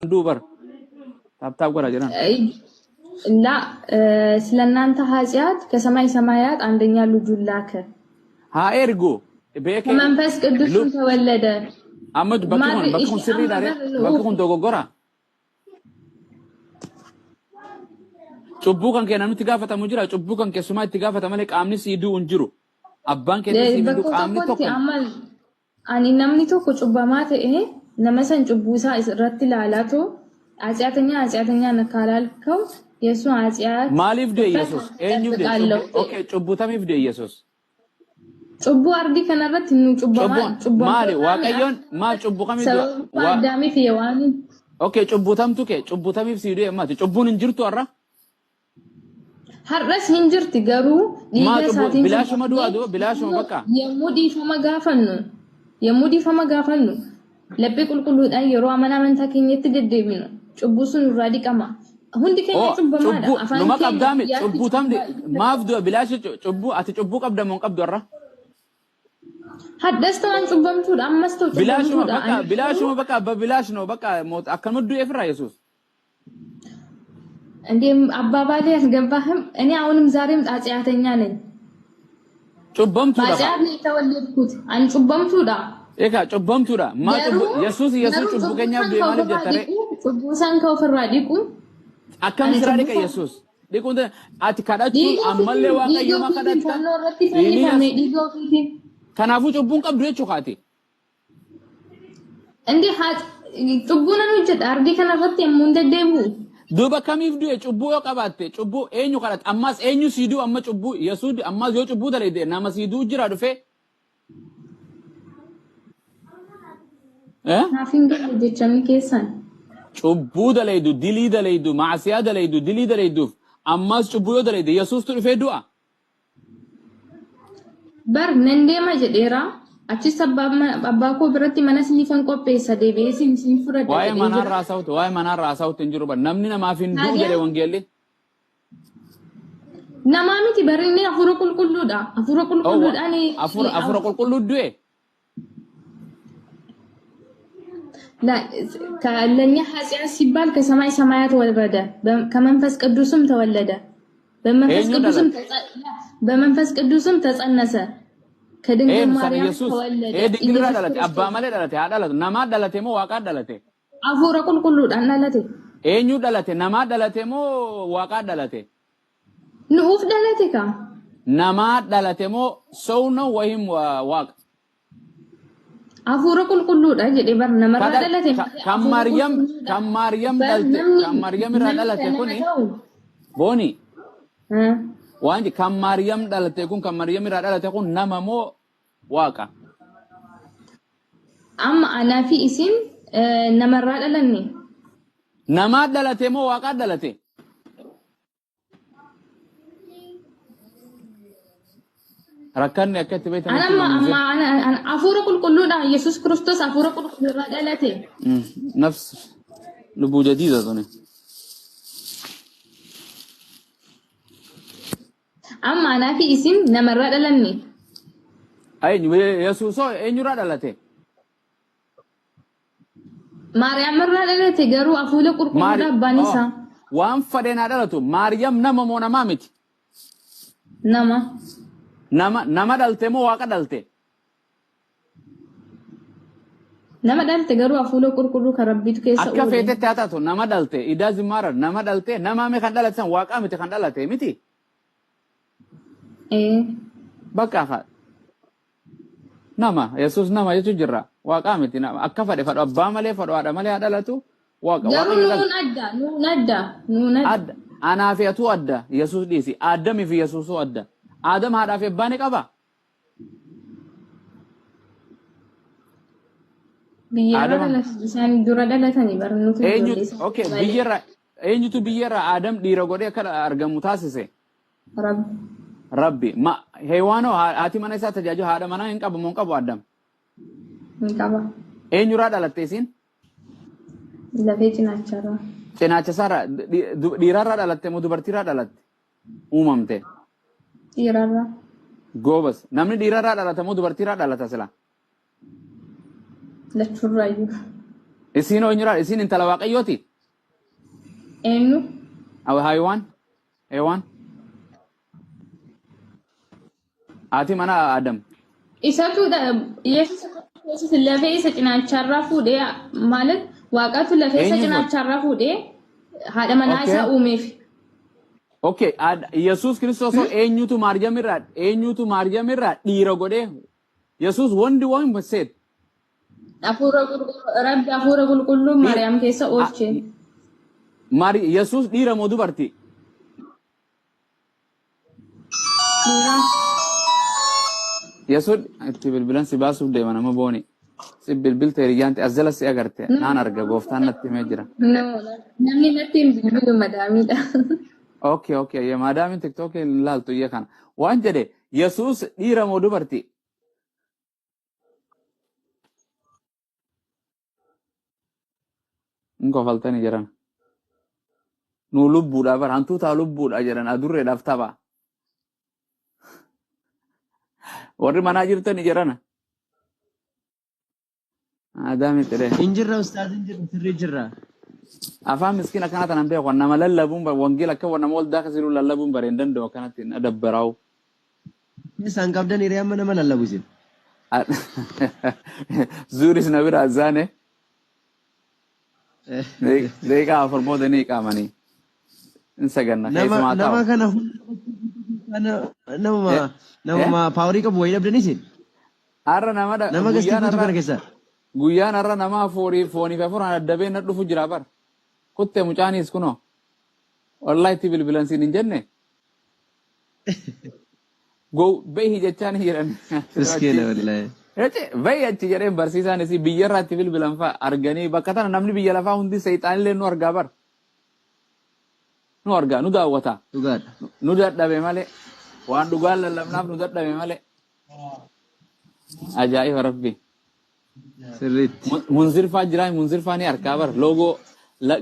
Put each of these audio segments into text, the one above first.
دوبر ታብታብ ጎራ ጀና እና ስለናንተ ኃጢአት ከሰማይ ሰማያት አንደኛ ልጁን ላከ ሃኤርጎ በከ መንፈስ ቅዱስ ተወለደ አመድ በኩን ስሪ ዳረ በኩን ዶጎጎራ ጩቡ kan kenanu tigafatamu jira ጩቡ kan kesuma tigafatamale qaamni siidu unjiru abbaan kenna siidu qaamni tokko amal ani namni tokko cubbamaa ta'e nama san cubbuusa irratti laalato ኃጢአተኛ ነካላልከው የሱ ኃጢአት ማሊፍ ደ ኢየሱስ ኤኙ ደ ኦኬ ጩቡታሚፍ ደ ኢየሱስ ጩቡ አርዲ ከነረት ኑ ጩቡ ማሊ ዋቀዮን ማ ጩቡ ከሚ ዋዳሚፍ የዋኒ ኦኬ ጩቡታምቱ ከ ጩቡታሚፍ ሲዱ የማት ጩቡን እንጅርቱ አራ ሐረስ እንጅርት ገሩ ዲገሳቲን ብላሽ መዱ አዶ ብላሽ በቃ የሙዲ ፈመጋፈኑ ለቤ ቁልቁሉ ዳይ የሮ አመናመንታ ከኘት ገደቢ ነው ጩቡሱን ራዲቀማ ሁንዲ ከኘ ጩቡማዳ አፋን ነው ማቀብዳም ጩቡታም ማፍዶ ብላሽ ጩቡ አት ጩቡ ቀብደሞን ቀብዶራ ሐደስተዋን ጩበምቱ አመስቶ ብላሽ በቃ በብላሽ ነው በቃ ሞት አከመዱ የፍራ ኢየሱስ እንዴም አባባሌ ያስገባህም እኔ አሁንም ዛሬም ኃጢአተኛ ነኝ ጩበምቱ ዳ ኃጢአት ነው የተወለድኩት አን ጩበምቱ ዳ ኤካ ጩበምቱ ዳ ማ ጩቡ ኢየሱስ ጩቡ ከኛ ማለት ጀተረ ጩቡ ሳንከው ፍራዲቁ አከም ስራ ዲቀ ኢየሱስ ዲቁንተ አትካዳቹ አመለ ዋቀዩ ማካዳታ ከናፉ ጩቡን ቀብዶ ይቹካቲ እንዴ ጩቡን ነው ጀት አርዲ ከነፈት የሙንደደቡ duba kamif du ጩቡ yoqabatte ጩቡ eenyu qarat ammas eenyu sidu amma ጩቡ yesud ammas yo ጩቡ dalede nama sidu jira dufe nafinge jechami kesan ጩቡ daledu dili daledu maasiya daledu dili daledu ammas ጩቡ yo dalede yesus tu dufe du'a bar nendema jedera achi sabab abbako biratti manas lifan qopheessa deebeesin sin furade waay manar raasawt injiru ban namni nama findu gele wangeli nama miti barinne afuro qulqulluda ani afuro qulqulludu la ከለኛ ኃጢአት ሲባል ከሰማይ ሰማያት ወረደ ከመንፈስ ቅዱስም ተወለደ በመንፈስ ቅዱስም ተጸነሰ ከድንግል ማርያም ተወለደ ድንግል ዳለተ አባ ማለ ዳለተ አዳለተ ነማ ዳለተ ሞ ዋቃ ዳለተ አፎረ ቁልቁሉ ዳናለተ ኤኙ ዳለተ ነማ ዳለተ ሞ ዋቃ ዳለተ ንኡፍ ዳለተ ካ ነማ ዳለተ ሞ ሰው ነው ወይም ዋቅ አፎረ ቁልቁሉ ዳ ጀዴ በር ነመራ ዳለተ ከማርያም ዳለተ ከማርያም ዳለተ ኮኒ ቦኒ ዋንጂ ከማርያም ዳለተ ኩን ከማርያም ዳለተ ኩን ነማሞ ዋቃ አማ አናፊ ኢሲን ነመራ ዳለኒ ነማ ዳለተ ሞ ዋቃ ዳለተ ረከን ያከት ቤት አማ አና አፉረ ቁልቁሉ ዳ ኢየሱስ ክርስቶስ አፉረ ቁልቁሉ ዳለተ ነፍስ ልቡ ጀዲዳ ነው amma nafi isim namarra dalanni ay yesuso enyura dalate maryam marra dalate garu afule qurqura banisa wan fadena dalatu maryam nama mona mamiti nama dalte mo waqa dalte nama dalte garu afule qurquru karabbitu kessa akka fete taatato nama dalte idazimara nama dalte nama me kan dalate waqa miti kan dalate miti bakka kha nama yesus nama yesu jirra waqa miti nama akka fade fado abba male fado ada male adalatu waqa nun adda ana fiatu adda yesus disi adam fi yesus adda adam hada fi bani qaba biyara san dura dalatani barnutu okay biyara adam dira gode kada argamu tasise rabbi ma hewano ati mana isa tajaju hada mana en qabu mon qabu adam en qaba enyura dalatesin la fecina sara dirara dalatte mo dubartira dalatte umamte dirara gobas namni dirara dalatte mo dubartira dalata sala lachurrayu Isin eenyudha? Isin intala waaqayyooti? Eenyu? Haywaan? Heewaan? Haati mana Adam. Isatu Yesuus lafee isa cinaacharraa fuudhee ማለት waaqatu lafee isa cinaacharraa fuudhee haadha manaa isaa uumeef. Okay, Yesuus Kiristoos eenyutu Maariyamirraa dhiira godhee Yesuus wondi waan baseet. Rabbi hafuura qulqulluu Maariyaam keessa oolche. Yesuus dhiira moo dubartii? Dhiira. Yesuus itti bilbilan si baasuuf deema nama booni. Si bilbilte hiriyaanti as jala si agarte naan arga gooftaan natti himee jira. Namni natti hin bilbilu madaamiidha. Okay, ya madaamin TikTok ilaaltu iyya kana. Waan jedhe Yesuus dhiira moo dubartii? Nkofaltani jiran. Nu lubbuudha bar hantuutaa lubbuudha jedhan adurreedhaaf tapha. Warri manaa jirtani jirana. Adami tere. Injirra ustaaz injirra sirri jirra. Afaan miskiina kanatan an beeku nama lallabuun wangeela akka nama ol daaka siru lallabuun bareen danda'u kanatti adabbaraa'u. Isaan qabdan hiriyaan mana nama lallabu isin. Zuuris na bira azaane. Deeqaa afurmoota ni qaamanii. Insaganna keessumaa ta'u. Nama kana nama paaworii qabu wayii dhabdan isin. Har'a nama gastiifatu kana keessa. Guyyaan har'a nama foonii fi afuuraan addabee na dhufu jira bar. Kuttee mucaanis kunoo. Wallahi itti bilbilan siin hin jenne. Behi jechaan jiran. Miskiina wallahi. Behi achi jedheen barsiisaan isii biyyarraa itti bilbilan fa'a arganii bakka tana namni biyya lafaa hundi seexaanillee nu argaa bar. Nu argaa nu daawwata. Dhugaadha. Nu dadhabe malee. Waan dhugaan lallabnaaf nu dadhabe malee. Ajaa'iba rabbi. Sirriitti. Munzirfaa jira munzirfaa ni argaa bar loogoo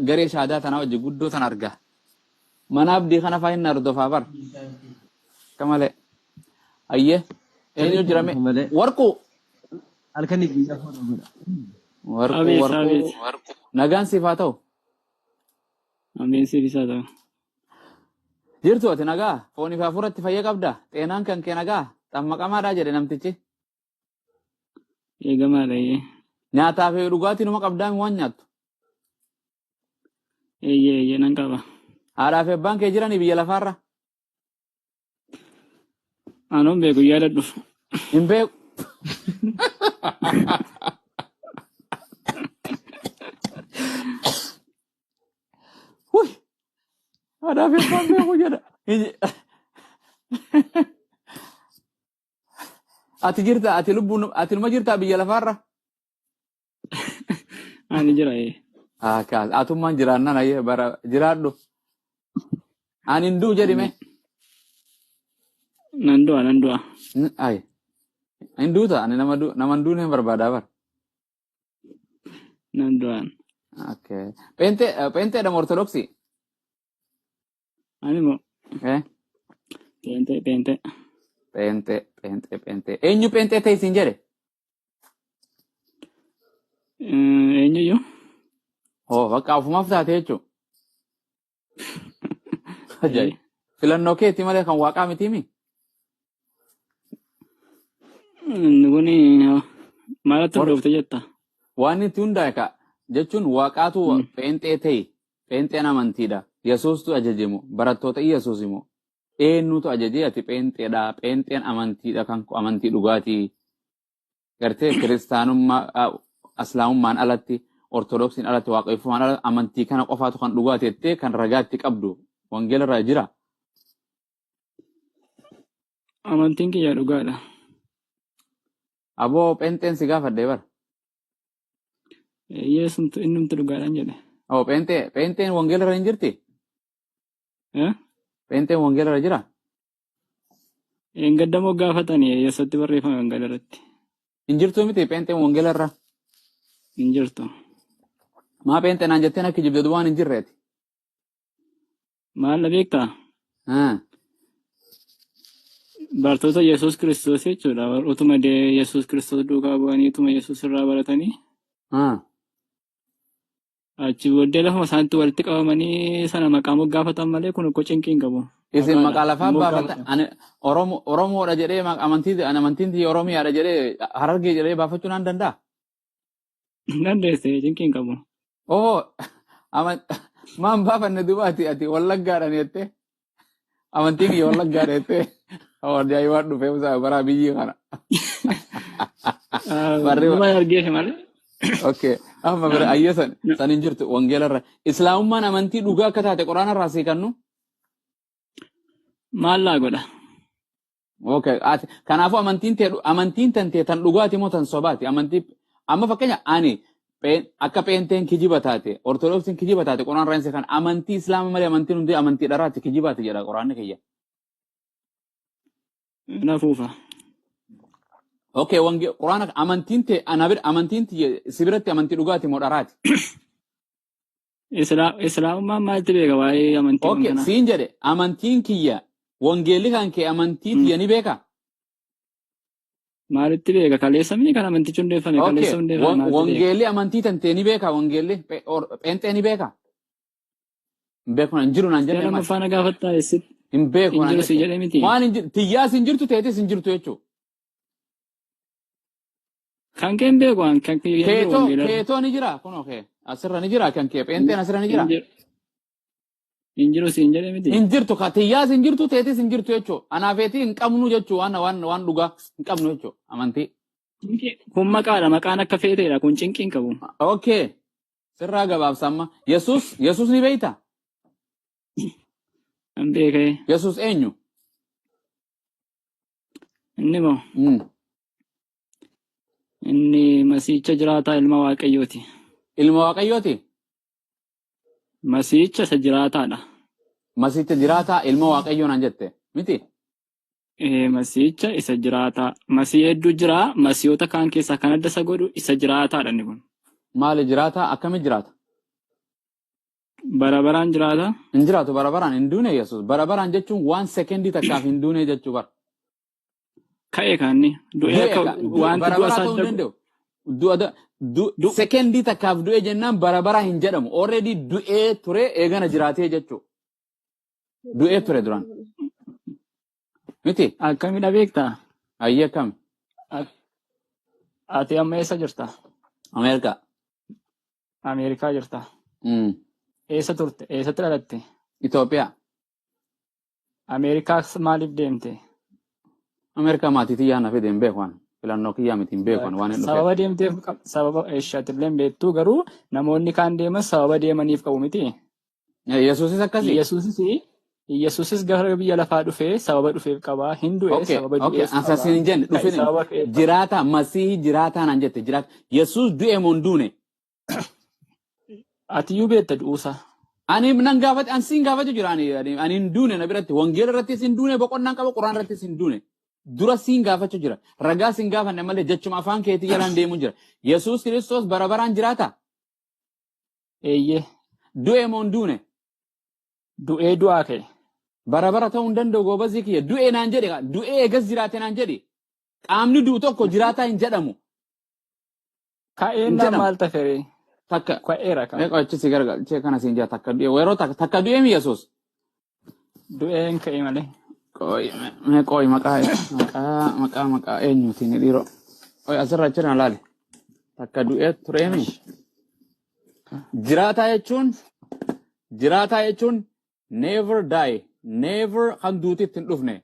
garee shaadaa tanaa wajji guddoo tan argaa. Mana abdii kana fa'aa hin hordofaa bar. Kamalee. Ayyee. Eenyu jirame? Warquu. Halkanii biyya foonaa godha. Warquu. Nagaan siif haa ta'u. Ameen siif isaa ta'u. Jirtu ati nagaa foonii fi hafuuratti fayyaa qabda xeenaan kan kee nagaa xammaqamaadhaa jedhe namtichi. Eegamaadha iyyee. Nyaataa fi dhugaatii numa qabdaa waan nyaattu. Eeyyee nan qaba. Haadhaa fi abbaan kee jiranii biyya lafaarra. Anuun beeku yaadadhu. Hin beeku. Haadhaa fi abbaan beeku jedha. Ati jirta ati lubbuun ati numa jirta biyya lafaarra. Ani jira atummaan jiraannan ayyee bara jiraadhu. Ani hin du'u jedhime. Nan du'a. Ay. Hin duuta ani nama hin duune hin barbaadaa bar. Nan du'an. Okay. Penteedha ortodoksii. Ani moo. Pente. Eenyu pentee ta'e isin jedhe? Eenyuyyuu? Bakka ofumaaf taate jechuun. Ajaa'iba. Filannoo keetti malee kan waaqaa mitiimi? Kuni maalatti hordofte jetta? Waan itti hundaa'e jechuun waaqaatu pentee ta'e penteen amantiidha. Yesuustu ajajamu barattoota Yesuus immoo. Eenyutu ajajee ati penteedha penteen amantiidha kan amantii dhugaatii gartee kiristaanummaa islaamummaan alatti ortodoksiin alatti waaqeffamaan alatti amantii kana qofaatu kan dhugaati jettee kan ragaatti qabdu wangeela irraa jira. Amantiin kiyya dhugaadha. Aboo penteen si gaafadhee bara. Yeesumtu innumtu dhugaadhaan jedhe. Penteen wangeela irra hin jirti? Penteen wangeela irra jira? Gaddamoo gaafatanii eessatti barreeffame wangeela irratti. Hin jirtu miti penteen wangeela irra? Hin jirtu. Maa penteen aan jetteen akka jibdatu waan hin jirreeti? Maal beektaa? Bartoota Yesuus Kiristoos jechuudha. Utuma Yesuus Kiristoos duukaa bu'anii utuma Yesuus irraa baratanii. Achi booddee lafuma isaanitti walitti qabamanii sana maqaa moggaafatan malee kun koo cinqii hin qabu. Isin Maqaadha. maqaa lafaa baafatan Moggaafatan. ani Oromoodha jedhee amantiin Oromiyaadha jedhee Harargee jedhee baafachuu naan danda'a. Dandeesse cinqii hin qabu. Oo maan baafanne duuba ati Wallaggaadhaan jettee amantiin kiyya Wallaggaadha jettee ajaa'ibaa dhufee bara biyyi kana. Barri Nama argeeshe malee. okay amma bira ayya san hin jirtu wangeelarra islaamummaan amantii dhugaa akka taate quraanarraa sii kennu. Maal laa godha? Okay kanaafuu amantiin tantee tan dhugaati moo tan sobaati amantii amma fakkeenya ani akka peenteen kijiba taate ortodoksiin kijiba taate quraanarraa hin kan amantii islaama malee amantiin hundi amantii dharaatti kijibaati jedha quraanni kiyya. Nafuufa. Okay quraana amantiin sibiratti amantii dhugaati moo dharaati? Islaamummaan maaltu beeka waa'ee amantii Okay kanaa? siin jedhe amantiin kiyya wangeelli kan kee amantii tiyya ni beeka? Maalitti beeka? Kaleessa mini kan amantichi hundeeffame Okay kaleessa hundeeffame maalitti beeka? wangeelli amantii tantee ni beeka wangeelli pheenxee ni beeka? Hin beeku hin jiru naan Seera jenne maal? lammaffaa nagaa fattaa eessitti Hin beeku hin naan jiru si jette. jedhee miti. Waan hin jiru tiyyaas hin jirtu teetis hin jirtu jechuudha. Kan kee hin beeku waan kan kee hin jiru wangeelarra. Keetoo ni jira kun okay asirra ni jira kan kee pheenxeen asirra ni jira. Hin jiru si hin jedhee miti. Hin jirtu tiyyaas hin jirtu teetis hin jirtu jechuudha. Anaafeetii hin qabnu jechuudha waan dhugaa hin qabnu jechuudha amantii. Kun maqaadha maqaan akka feeteedha kun cinqii hin qabu. Okay sirraa gabaabsa amma Yesuus ni beeyta? Hin beekee. Yesuus eenyu? Inni moo inni masiicha jiraataa ilma waaqayyooti. Ilma waaqayyooti? Masiicha isa jiraataadha. Masiicha jiraataa ilma waaqayyoo naan jette miti? Masiicha isa jiraataa. Masii hedduu jira. Masiyoota kaan keessaa kan adda isa godhu isa jiraataadha inni kun. Maali jiraataa akkamitti jiraata? Bara baraan jiraata. Hin jiraatu bara baraan hin duune Yesuus. Bara baraan jechuun waan sekendii takkaaf hin duune jechuu bara. Ka'e kaanni. Du'ee waan bara du'a baraa ta'uu hin danda'u. Sekendii takkaaf du'e jennaan bara baraa hin jedhamu. Already du'ee ture eegana jiraatee jechuu. Du'ee ture duraan. Miti? Akkamidha beektaa? Ayyee akkami? Ati amma eessa jirta? Ameerikaa. Ameerikaa jirta. Eessa turte? Eessatti dhalatte? Itoophiyaa. Ameerikaas maaliif deemte? Ameerikaa maatii xiyyaa na fide hin beekan. Filannoo kiyyaa miti hin beekan waan hin dhufeef. Sababa deemteef sababa eessatillee beektuu garuu namoonni kaan deeman sababa deemaniif qabu miti. Yesuusis akkasii? Yesuusis gara biyya lafaa dhufee sababa dhufeef qabaa hin du'e sababa du'eef qabaa. Asasiin hin jenne dhufin jiraata masii jiraataa naan jette jiraata. Yesuus du'e moo hin duune? Atiyyuu beekta du'uusa. Ani nan gaafate ansiin gaafate jira ani hin duune na biratti wangeela irrattis hin duune boqonnaan qaba quraan irrattis hin duune. Dura siin gaafachuu jira. Ragaa siin gaafanne malee jechuma afaan keetii jalaan deemuu jira. Yesuus Kiristoos bara baraan jiraata? Eeyyee. Du'e moo hin duune? Du'ee du'aa ka'e. Bara bara ta'uu hin danda'u goobazii kiyya. Du'e naan jedhe du'ee eegas jiraate naan jedhe. Qaamni du'u tokko jiraataa hin jedhamu. Ka'een naa maal taferee? Takka. Ka'eera kan. Meeqa achisi gargaarchee kana siin jira takka du'e yeroo takka du'e mi Yesuus? Du'een ka'e malee. Qooyi maqaa eenyuutiin dhiiroo. Asirra achirra laali. Takka du'ee tureemi. Jiraataa jechuun never die. Never kan duutitti hin dhufne.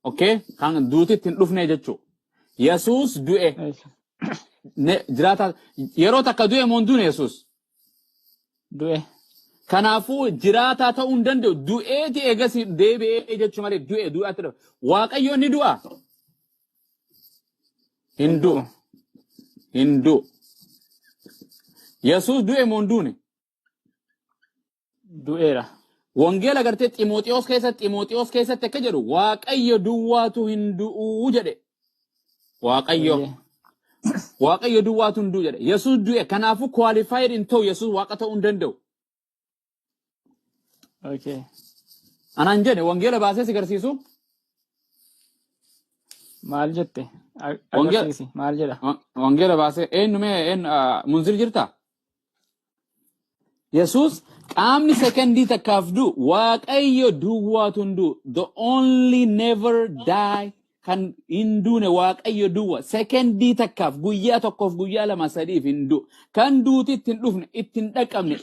Okay? Kan duutitti hin dhufne jechuudha. Yesuus du'e. Jiraataa yeroo takka du'e moo hin duune Yesuus? Du'e. Kanaafuu jiraataa ta'uu hin danda'u. Du'eeti eegas deebi'ee jechuu malee du'e du'aatti dhabu. Waaqayyo ni du'a. Hin du'u. Hin du'u. Yesuus du'e moo hin duune? Du'eera. Wangeela gartee Ximooxiyoos keessatti akka jedhu Waaqayyo duwwaatu hin du'u jedhe. Waaqayyo duwwaatu hin du'u jedhe. Yesuus du'e kanaafuu qualified hin ta'u Yesuus Waaqa ta'uu hin danda'u. Okay. Anaan jedhe wangeela baasee si garsiisu. Maal jette? Agarsiisi. Maal jedha? Wangeela baasee eenyumee munzir jirta? Yesus qaamni secondii takkaaf du waaqayyo duwwaatu hin du'u. The only never die kan hin duune waaqayyo duwwa. Secondii takkaaf guyyaa tokkoof guyyaa lama sadiif hin du'u. Kan duuti ittiin dhufne ittiin dhaqqabne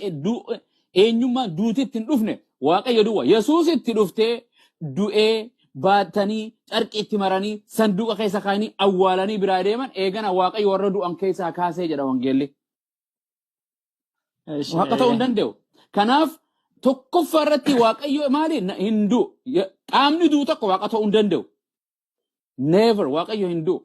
eenyummaa duuti ittiin dhufne waaqayyo duwwa. Yesus itti dhuftee du'ee baatanii carqii itti maranii sanduuqa keessa kaa'anii awwaalanii biraa deeman eegana waaqayyo warra du'an keessaa kaasee jedha wangeelli. Waaqa ta'uu hin danda'u. Kanaaf tokkoffaa irratti waaqayyo maali hin du'u. Qaamni du'u tokko waaqa ta'uu hin danda'u. Never waaqayyo hin du'u.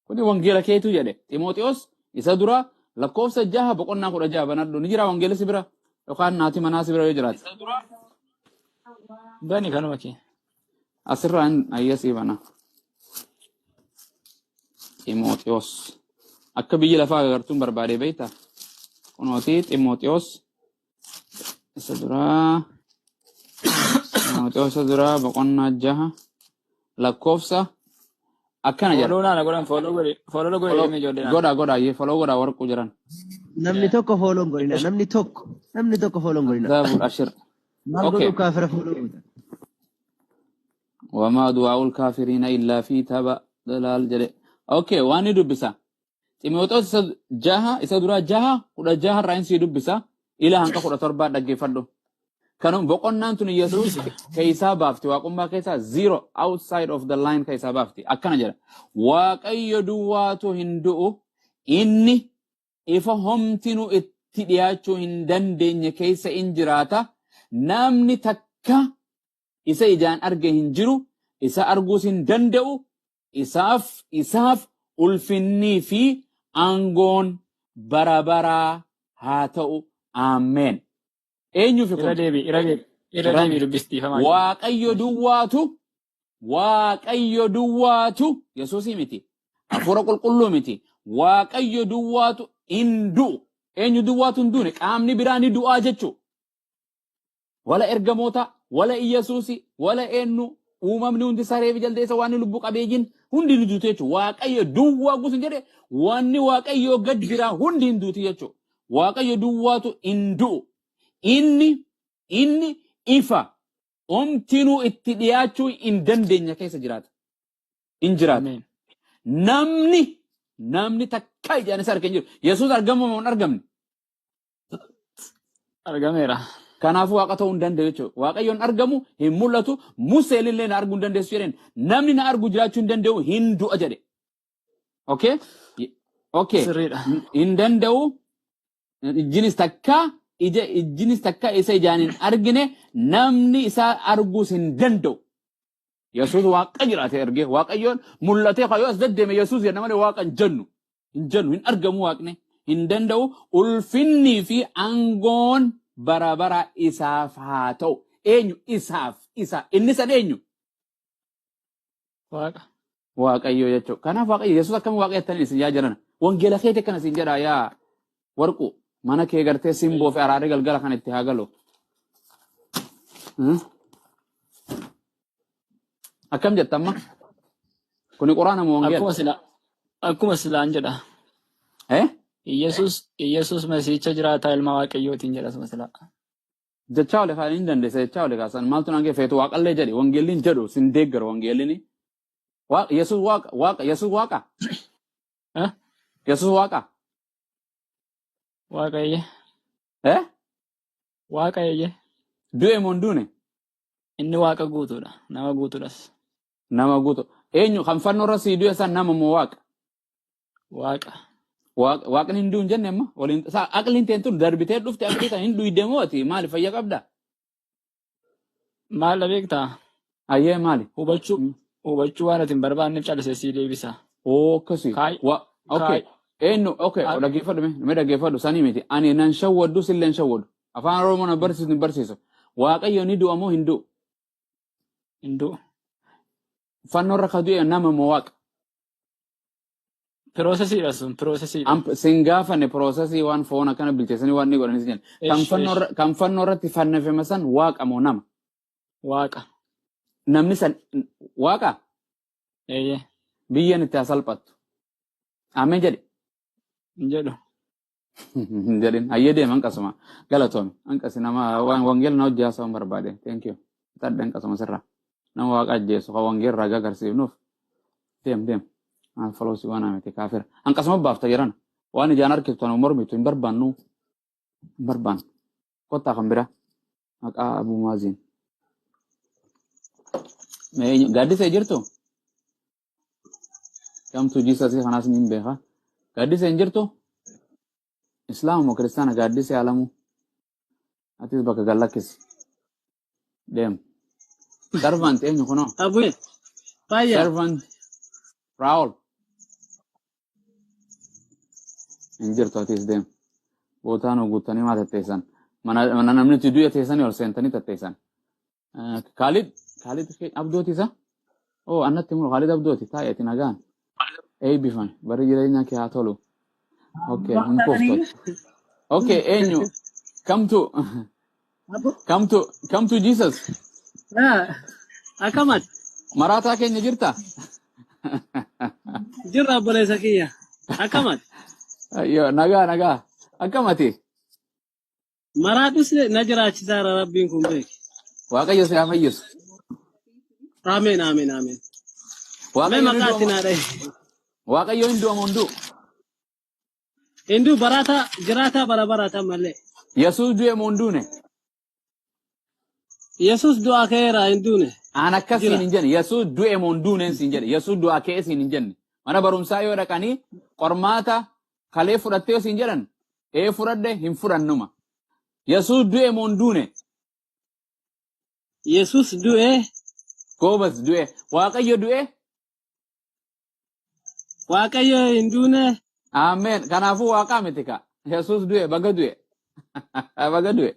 Kuni wangeela keetu jedhe. Ximooxiyoos isa dura lakkoofsa 6 boqonnaa 16 banadhu ni jira wangeela si bira yookaan naati manaa si bira yoo jiraate. Dani kanuma kee. Asirraan ayyasii bana. Ximooxiyoos. Akka biyya lafaa agartuun barbaade beektaa? Kunooti Ximooxiyoos isa dura Ximooxiyoos isa dura boqonnaa 6 lakkoofsa akkana jedha. Follow godhe Goda ye follow goda warqu jiran. Namni tokko follow godhina. Namni tokko follow godhina. Zabul ashir. Maal godhu kaafira follow godha. وما دعاء الكافرين إلا في تبع دلال جل. أوكي واني دبسا. تيموتوس جاها إسدورا جاها ودا جاها راين سي دبسا إلى هنك خدا تربا دقي فردو. كانوا بقولنا أنتم يسوع كيسا بافتي واقوم بكيسا zero outside of the line كيسا بافتي. أكنا جل. واقعي دواتو هندو إني إفهم تنو اتدياتو هندن دنيا كيسا إنجراتا نامني تكا isa ijaan arge hin jiru isa arguus hin danda'u isaaf ulfinnii fi aangoon barabaraa haa ta'u amen. Eenyuuf kun irra deebi dubbisti famaa waaqayyo duwwaatu Yesuusii miti hafuura qulqulluu miti waaqayyo duwwaatu hin du'u. Eenyu duwwaatu hin duune qaamni biraa ni du'aa jechuu wala ergamoota wala Yesuusi wala eenyu uumamni hundi saree fi jaldeessa waan lubbu qabeeyyin hundi ni duutu jechuudha. Waaqayyo duwwaa guutuun jedhe wanni waaqayyo gad jira hundi hin duutu jechuudha. Waaqayyo duwwaatu hin du'u. Inni ifa omtinuu itti dhiyaachuu hin dandeenya keessa jiraata. In jiraata. Namni takka ijaan isa argee jiru. Yesuus argamu moo hin argamne? argameera. Kanaafuu waaqa ta'uu hin danda'u jechuudha. Waaqayyoon argamu hin mul'atu. Museen illee na arguu hin dandeessu jedheen. Namni na argu jiraachuu hin danda'u hin du'a jedhe. Okay? Okay. Hin danda'u. Ijjinis takka isa ijaan hin argine namni isaa arguus hin danda'u. Yesuus waaqa jiraate ergee waaqayyoon mul'atee kaayoo as deddeeme Yesuus jedhama malee waaqa hin jennu. Hin argamu waaqni. Hin danda'u ulfinnii fi aangoon bara isaaf haa ta'u. Eenyu isaaf inni san eenyu? Waaqayyo jechuudha. Kanaaf waaqayyo Yesuus akkam waaqa jettanii isin yaa jiran. Wangeela keete akkana isin jedhaa yaa warqu mana kee gartee simboo fi araaree galgala kan itti haa galu. Akkam jettamma? Kuni quraana moo wangeela? Akkuma silaan jedha. Yesus masiicha jiraataa ilma waaqayyootiin jedha masila. Jechaa ole kan hin dandeessa jechaa ole kaasan maaltu nangee feetu waaqallee jedhe wangeelliin jedhu sin deeggaru wangeellini. Yesus waaqa. Yesus waaqa. Waaqayye. Waaqayye. Du'e moo duune? Inni waaqa guutuudha. Nama guutuudhas. Nama guutu. Eenyu kan fannoo irra sii du'e san nama moo waaqa? Waaqa. Waaqni hin duun jenne amma waliin aqliin teen tun darbitee dhufte aqliin hin du'ide moo ati maali fayya qabda? Maal beektaa? Ayyee maali? Hubachuu waan ati hin barbaanneef callisee sii deebisa. Akkasii. Okay. Eenyu dhaggeeffadhu sanii miti ani nan shawwaddu silleen shawwaddu afaan oromoo na barsiisu waaqayyo ni du'a moo hin du'u? Hin du'u. Fannoo irra ka du'e nama moo waaqa? Piroosesiidha sun piroosesiidha. Sin gaafanne piroosesii waan foon akkana bilcheessanii waan ni godhanis jenna. Kan fannoo irratti fannifame san waaqa moo nama? Waaqa. Namni san waaqa? Eeyyee. Biyyaan itti haa salphattu. Ameen jedhe. Jedhu. Jadin ayyade man kasuma galatomi an kasina ma wangel na hojja sa barbade. Thank you. Taddan kasuma sirra. Nama waqa jeesu wangel raga garsiinuf. Dem. An follow si wana mete kafir. An kasuma bafta yaran. Wani janar ki tonu mormitu barbannu. Barban. Kota kambira. Maka Abu Mazin. Gadis ejirtu. Kam tu Jesus ki khanas nim beha. Gadis ejirtu. Islam mo Kristana gadis alamu. Atis baka galakis. Dem. Servant enyu kono. Abu Paya. Servant Raul. Ejirtu atis dem. Botano gutani ma tesan. Mana namni tidu ya tesan ol sentani tesan. Khalid ke abdoti sa? Oh, anak timur Khalid abdoti ta ya tinagan. Bifan, bari jiranya ki hatolu. Okay, okay, enyu. Come to Jesus. Akamat. Marata ke jirta. Jirra boleh sakiya. Akamat. Ayo, naga. Akamati. Maratus le najra chisara rabbin kumbe. Waka Yusuf ya Yusuf. Amin. Waka Me makatina dai. Waka yo indu amondu. Indu barata jirata barata malle. Yesus duwe mondune. Yesus doa kera indune. Anakka sininjani. Yesus duwe mondune sinjani. Yesus doa ke sininjani. Mana barumsa yo rakani qormata kale furatte sinjaran. Furadde hin furannuma. Yesus duwe mondune. Yesus du'e Kobas duwe. Waaqayyo duwe. Waaqayyo indune. Amen. Kanafu waqa mitika. Yesus duwe baga duwe. Baga duwe.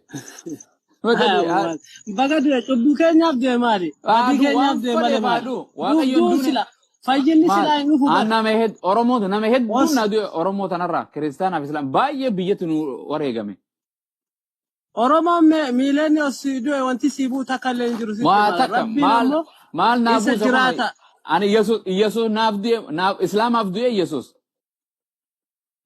Baga du'e cubbu keenyaaf du'e maali? Badii keenyaaf du'e malee maali? Waaqayyo duwe. Fayyinni silaa hin dhufu. Nama hed Oromoo nama hed bunna duwe Oromoo tanarra Kiristaanaa fi Islaam baay'ee biyyatu nu wareegame. Oromoo millennials du'e wanti siibuu takka illee hin jiru. Maal naafu isa jiraata. Ani Yesus naaf du'e Islaamaaf du'e Yesus.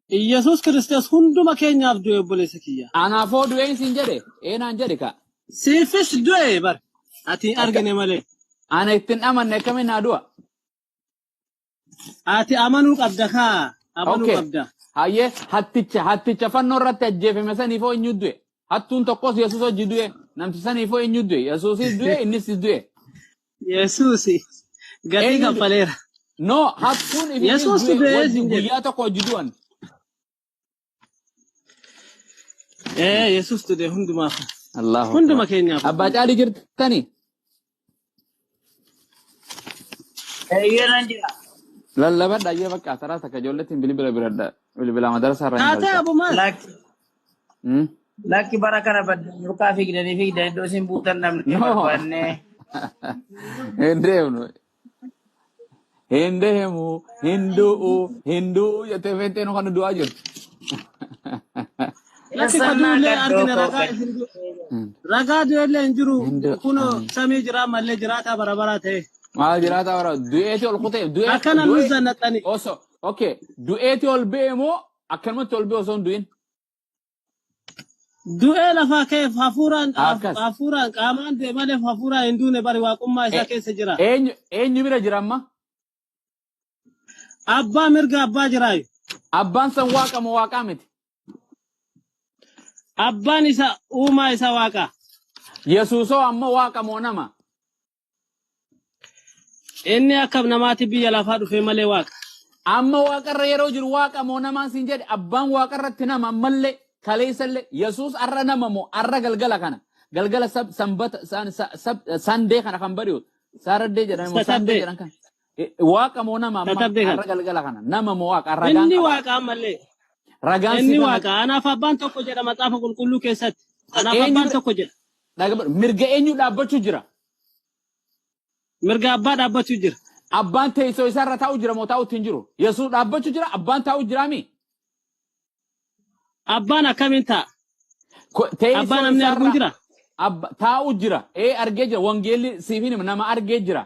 Yesus Kiristoos hunduma keenyaaf du'e obboleessa kiyya. Anaafoo du'e siin jedhe eenaan jedhe ka. Siifis du'e bar ati argine malee. Ana ittiin amanne akkamiin naa du'a. Ati amanuu qabda kaa. Amanuu qabda. Hayyee hatticha fannoo irratti ajjeefame saniifoo eenyu du'e. Hattuun tokkos Yesus hojii du'e. Namti saniifoo eenyu du'e. Yesuusis du'e innis du'e. Yesuusi gatii kaffaleera. No hattuun Yesuus du'e guyyaa tokko hojii du'an. Yesuus du'e hundumaaf. Allahu Hunduma keenyaaf. Abbaa caalii jirtanii. Yeran jira. Lallabadha ayyee bakka asaraa takka ijoollettiin bilbila madarasa irra hin Taatee abumaan. Lakki bara kana burqaa fiigdanii iddoo isin buutan namni barbaanne. Hindeemu hinduu jettee feentee nu kan du'aa jirtu. Lakki kaduullee argine ragaa du'ellee hin jiru. Kuno samii jiraa mallee jiraataa bara ta'e. Maal jiraata bara du'eeti ol kutee du'ee. Akkana nu zannaxani. Oso okay du'eeti ol bee moo akkanumatti ol bee osoo hin du'in. Du'ee lafaa kee hafuuraan qaamaan du'e malee hafuuraan hin duune bari waaqummaa isaa keessa jira. Eenyu bira jira amma? Abbaa mirga abbaa jiraayu. Abbaan san waaqa moo waaqaa miti? Abbaan isa uumaa isa waaqa. Yesuusoo amma waaqa moo nama? Inni akka namaati biyya lafaa dhufe malee waaqa. Amma waaqarra yeroo jiru waaqa moo namaan siin jedhe abbaan waaqarratti nama ammallee kaleessallee Yesuus arra nama moo arra galgala kana galgala sanbata sandee kana kan bari'u saaraddee jedhamu sandee jedhan kan waaqa moo nama amma arra galgala kana nama moo waaqa arra inni waaqa ammallee ragaan inni waaqa anaaf abbaan tokko jedha maxaafa qulqulluu keessatti anaaf abbaan tokko jedha. Mirga eenyu dhaabbachuu jira? Mirga abbaa dhaabbachuu jira. Abbaan teessoo isaarra taa'u jira moo taa'utti hin jiru? Yesuus dhaabbachuu jira abbaan taa'u jiraami? Abbaan akkamiin ta'a? Abbaan namni arguu jira? Taa'u jira. Argee jira. Wangeelli siifin nama argee jira.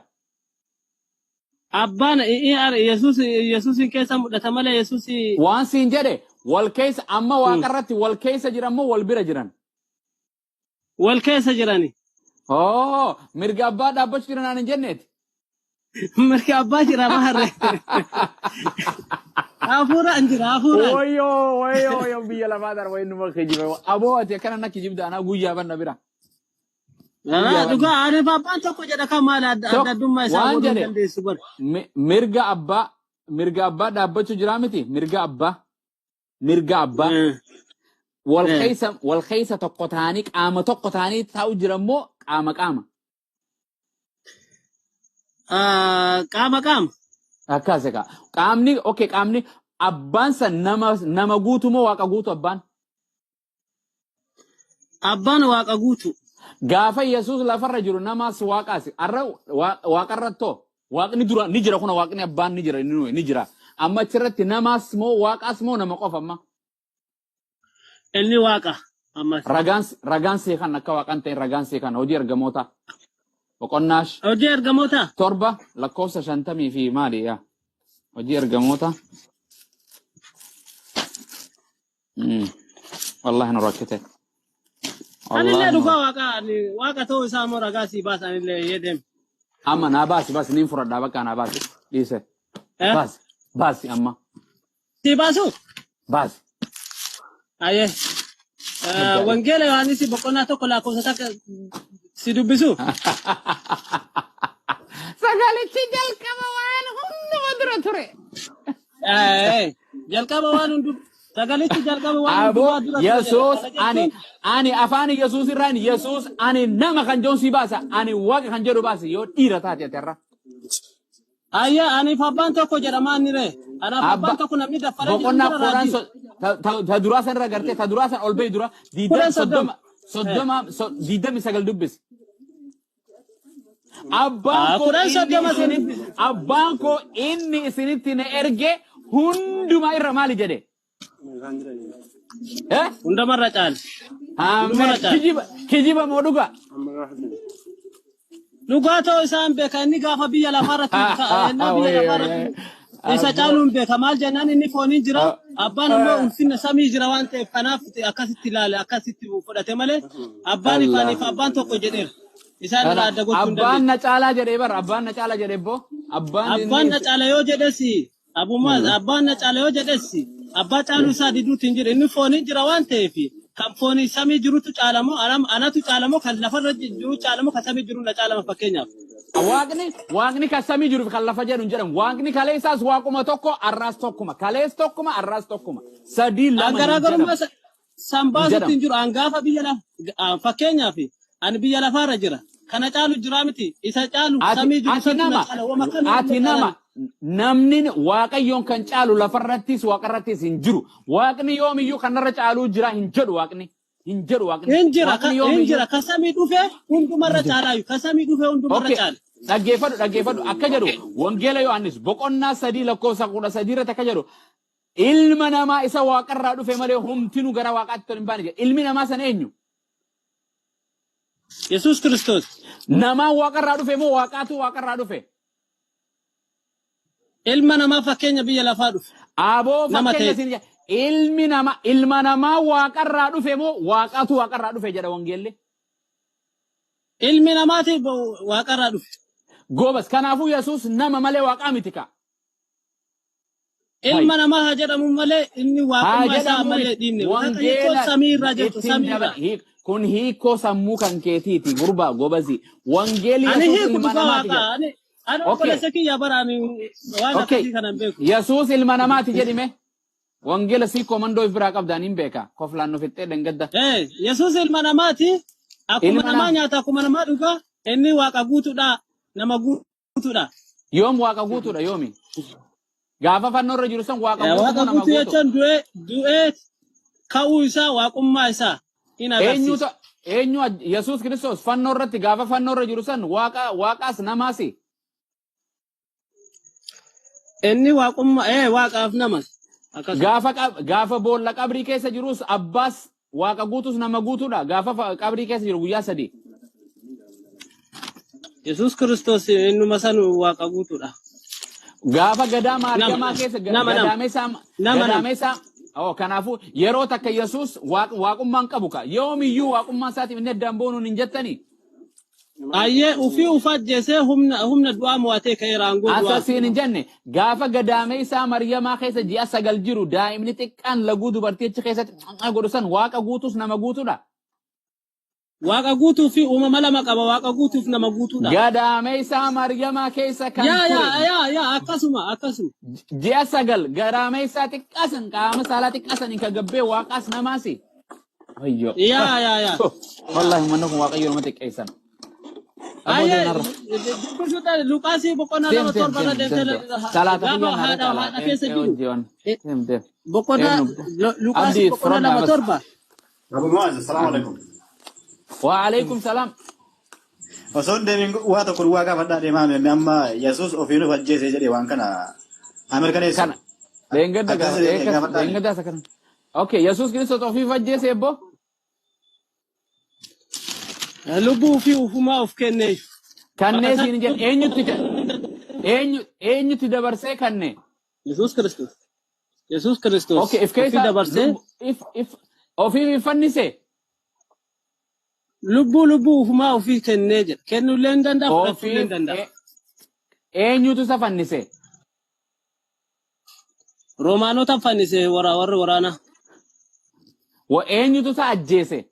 Abbaan Yesuusin keessa mul'ata malee Yesuus waan siin jedhe والكيس أما واقرت والكيس جرام والبير جران والكيس جراني مرقى بعد أبوش جران عن جنة مركي أبا جرا مهر أفورا أنجرا أفورا ويو بيلا ما دار وين ما خجيب أبو أتي كنا نكجيب ده أنا قوي بنا بيرا لا دوكا أنا بابا أنت كوجا كمال أدا دوما يسافر من سوبر مرقى أبا ده أبوش جرامتي مرقى أبا والخيسة تقطانيك أما تقطاني تاو جرامو قام قام أكاسكا قامني أوكي قامني أبان سن نما قوتو مو واقع قوتو أبان واقع قوتو غافا يسوس لا فرجرو نما سواقاسي أرى واقع رتو واقع نجرا كنا واقع أبان نجرا أما ترت نما سمو واقع سمو نما قف أما إني واقع أما رجان سيخان نكا واقع تين رجان سيخان هودي أرجموتا وقناش هودي أرجموتا تربة لكوسة شنتمي في مالي يا هودي أرجموتا والله أنا ركته أنا لا دفع واقع تو سامو رجاسي بس أنا اللي يدم أما ناباسي بس نينفرد دابك أنا باسي ليس باسي أما تباسو باسي أيه وانجيل يعني سي بقولنا تو كلا كوسة تك سيدوبسو سقالي تجال كمان هم مدرة تري جال كمان سقالي تجال كمان أبو يسوس أني أفاني يسوس الراني يسوس أني نما خنجون سيباسا أني واقع خنجرو باسي يو إيرا تاتي ترى أيه أني فابان تو كوجا رمان نري أنا فابان تو كنا ميدا فرج بقولنا قرآن تدراسن رجعت تدراسن أول بيدرا ديدا ديدا مسجل دبس أبانكو إني سنتين إرجع هندما إرمالي جدي هندما رجال كجيب مودوكا لغاتو إسام بكاني غافا بيا لفارتي نبيا لفارتي إذا كانوا بكمال جنان إني فوني جرا أبانا ما أنفين سامي جرا وانت فناف أكاسي تلال أكاسي تبوفرة ماله أباني فاني فأبان تو كجدير إذا لا دعوت أبان نجالا جريبر أبان نجالا جريبو أبان نجالا يو جدسي أبو ماز أبان نجالا يو جدسي أبان تانو ساديدو تنجر إني فوني جرا وانت في كم فوني سامي جرو تجعلمو أنا تجعلمو خلفا جرو تجعلمو خسامي جرو نجعلمو فكينيا واقني كسامي جرو خلفا جرو نجرم واقني كاليساس واقوما توكو أراس توكوما كاليس توكوما أراس توكوما سديل لما نجرم سامباسو تنجر أنغافا بيجلا فكينيا في أنا بيجلا فارجرا كنا تعالوا جرامتي إذا تعالوا سامي جرو أتنام namnin waaqayyoon kan caalu lafarrattis waaqarrattis hin jiru waaqni yoomiyyuu kanarra caaluu jira hin jedhu waaqni hinjira kasamii dhufe hundumarra caalaayu kasamii dhufe hundumarra caala dhaggeeffadhu akka jedhu wangeela yohannis boqonnaa 3 lakkoofsa 13 irratti akka jedhu ilma namaa isa waaqarraa dhufe malee humtinu gara waaqaatti hin baane jedha ilmi namaa sana eenyu Yesuus Kiristoos namaa waaqarraa dhufe moo waaqaatu waaqarraa dhufe ilma namaa fakkeenya biyya lafaa dhufe aboo fakkeenya sin ilma namaa waaqarraa dhufe moo waaqaatu waaqarraa dhufe jedha wangeelli ilmi namaati waaqarraa dhufe gobas kanaafuu Yesuus nama malee waaqaa miti ka ilma namaa haa jedhamu malee inni waaqummaa isaa malee dhiinne waaqayyo samiirraa jettu samiirraa kun hiikoo sammuu kan keetiiti gurbaa gobasi wangeelli Yesuus ilma namaati أنا أقول لك يا براني وانا كذي كنا بيكو يسوس المنامات جديمه وانجيل سيكو من دوي براك أبدانين بيكا كفلانو في التدين قدّا يسوس المنامات أكو منامانيا تأكو منامات وكا إني واقعوتو دا نما قوتو دا يوم واقعوتو دا يومي غافا فنور رجلسون واقعوتو نما قوتو يچن دوئت كاويسا واقوما إسا إنيو يسوس كريستوس فنور رتي غافا فنور رجلسون واقعس نماسي إني واقوما واقعف نماس غافا بول قبري كيسا جروس أباس واقعوتوس نما قوتو دا غافا قبري كيسا جرو ويا سدي يسوس كريستوس إنو مسان واقعوتو دا غافا غدام أرجما كيسا أو كنافو يروتك يسوس واقم من قبوك يوم يو واقم ما ساتي من الدنبون نجتني Ayyee ufii ufajjeesee humna du'aa mo'atee ka'eeraangoo du'aa. أساسين جنة قافة قدامي سا مريم خيسة جي أسجل جرو دائم نتكان لجودو برتيتش خيسة أقول سن واقع قوتوس نما قوتو لا Waaqa guutuu fi uumama lama qaba. Waaqa guutuuf nama guutuudha. قدامي سا مريم خيسة كان Yaa akkasuma. جي أسجل قدامي سا تكاسن قام سالاتك أسن إنك قبي واقع نماسي أيوه Yaa. والله منكم واقع يوم تكيسن Ayyee dubbisuudha Luqaasii boqonnaa lama torba ثلاثة keessa jiru. جوان Boqonnaa Luqaasii boqonnaa lama torba. أبو معاذ السلام عليكم. وعليكم السلام وصون دمين واتو كل واقع فدا ديمان نما يسوس أوفينو فجأة سجدي وان كنا أمريكان يسوع. كان لينجد سكن أوكي يسوس كريستوس توفي فجأة سيبو Lubbuu fi ufumaa of kennee. كان سينجن أين تدبرسه كان Yesuus Kiristoos. أوكي إف كيسا dabarsee إف أوفي فنسه lubbuu ufumaa ofii kennee jira. Kennuullee hin danda'a, fudhachuullee hin danda'a. أين تسافنسه Roomaanota fannisee warri waraanaa. وأين تساجسه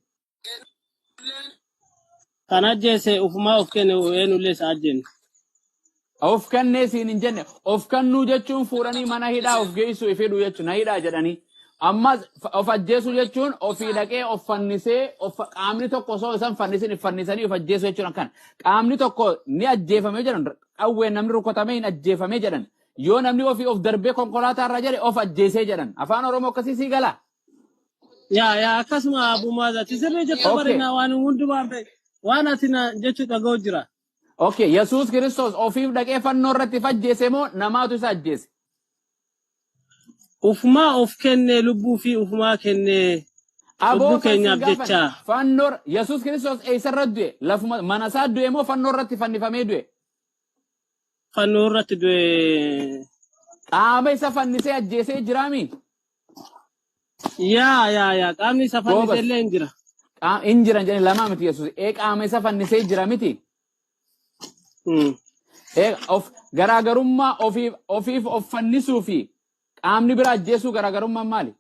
Kan ajjeese ufumaa of kenne eenyullee isa ajjeenne. of kannee siin hin jenne of kannuu jechuun fuudhanii mana hidhaa of geessu ifedhu jechuun na hidhaa jedhanii ammas of ajjeesu jechuun ofii dhaqee of fannisee of qaamni tokko osoo isaan fannisin fannisanii of ajjeesu jechuun akkan qaamni tokko ni ajjeefamee jedhan qawween namni rukutamee hin ajjeefamee jedhan yoo namni ofii of darbee konkolaataa irra jedhe of ajjeesee jedhan afaan oromoo akkasii sii gala. Yaa akkasuma Abuu Maazaati sirrii jirta bareedinaa waan hundumaa beeku. Waan ati na jechuun dhaga'u jira. Okay, Yesuus Kiristoos ofiif dhaqee fannoo irratti fajjeese moo namaatu isa ajjeese? Ufumaa of kennee lubbuu fi ufumaa kennee lubbuu keenyaaf jecha. Fannoo Yesuus Kiristoos eessarra du'e? Lafuma mana isaa du'e moo fannoo irratti fannifamee du'e? Fannoo irratti du'e. Qaama isa fannisee ajjeesee jiraami? Yaa qaamni isa fannisee illee hin jira. In jiran jedhanii lamaa miti Yesuus. Qaama isa fannisee jira miti? Of garaagarummaa ofiif of fannisuu fi qaamni biraa ajjeesuu garaagarummaan maali?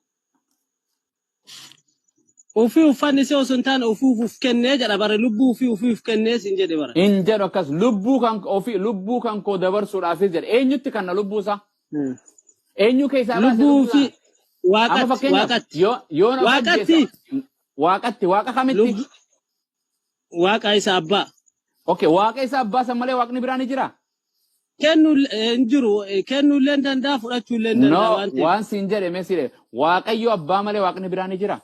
Ofii uffannisee osoo hin taane ofiif kennee jedha bare lubbuu fi ofiif kennee siin jedhe bara. In jedhu akkas lubbuu kan koo dabarsuudhaafis jedhe eenyutti kanna lubbuusaa? Eenyu keessaa baase lubbuu fi waaqatti waaqa kamitti? Waaqa isa abbaa. Okay, waaqa isa abbaa san malee waaqni biraan ni jira? Kennu hin jiru, kennuullee hin danda'a, fudhachuullee hin danda'a waan ta'eef. No, waan siin jedhe meesire waaqayyo abbaa malee waaqni biraan ni jira?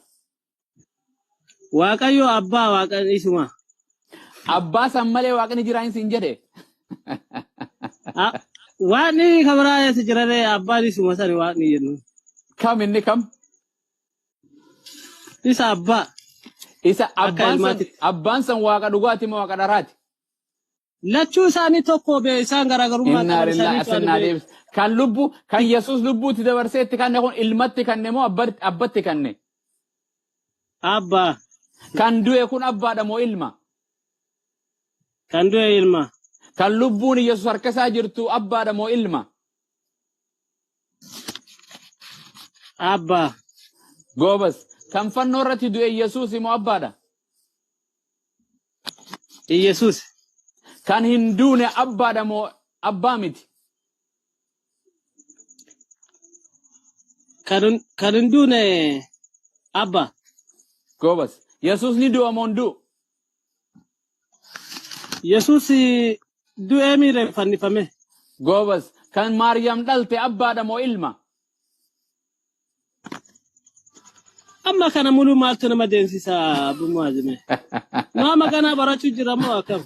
Waaqayyo abbaa waaqni isuma. Abbaa san malee waaqni jira hin siin jedhe? Waaqni kabiraa eessa jirare abbaan isuma sani waaqni jennu. Kam inni kam? Isa abbaa. Isa abbaan san waaqa dhugaati moo waaqa dharaati? Lachuu isaanii tokko bee isaan garaagarummaa qaban. Kan Yesuus lubbuutti dabarsee itti kanne kun ilmatti kanne moo abbatti kanne? Abbaa. Kan du'e kun abbaadha moo ilma? Kan du'e ilma. Kan lubbuun Yesuus harka isaa jirtu abbaadha moo ilma? Abbaa. Goobas. Kan fannoo irratti du'e Yesuus moo abbaadha? Yesuus. Kan hin duune abbaadha moo abbaa miti? Kan hin duune abbaa. Goobas. Yesuus ni du'a moo hin du'u? Yesuus du'ee miire fannifame. Goobas. Kan Maariyaam dhalte abbaadha moo ilma? Amma kana mulu maaltu nama deemsisa Abuu Maazime. Nama kana barachuu jira moo akkam?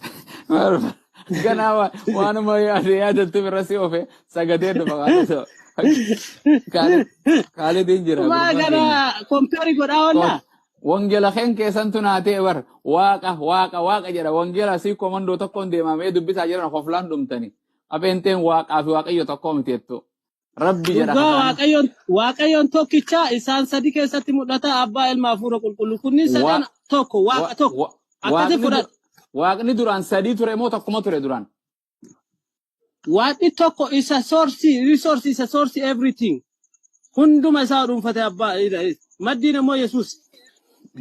Ganaa waanuma yaadattu birasi ofe sagadee dhufa kaalitiin jira. Maa gana kompeeri godhaa wallaa? Wangeela keen keessantu naatee bar waaqa jedha wangeela si komandoo tokkoon deemamee dubbisaa jiran hoflaan dhumtani. Apeenteen waaqaa fi waaqayyo tokkoo miti jettu. Rabbi jedha Dhugaa kakaani. waaqayyoon tokkicha isaan sadi keessatti mul'ata abbaa ilma hafuura qulqulluu kunniin sadan tokko waaqa tokko akkasi fudhadhu. Waaqni duraan sadii ture moo tokkuma ture duraan? Waaqni tokko isa resource isa source everything. Hunduma isaa dhuunfate abbaa maddiin immoo Yesuus.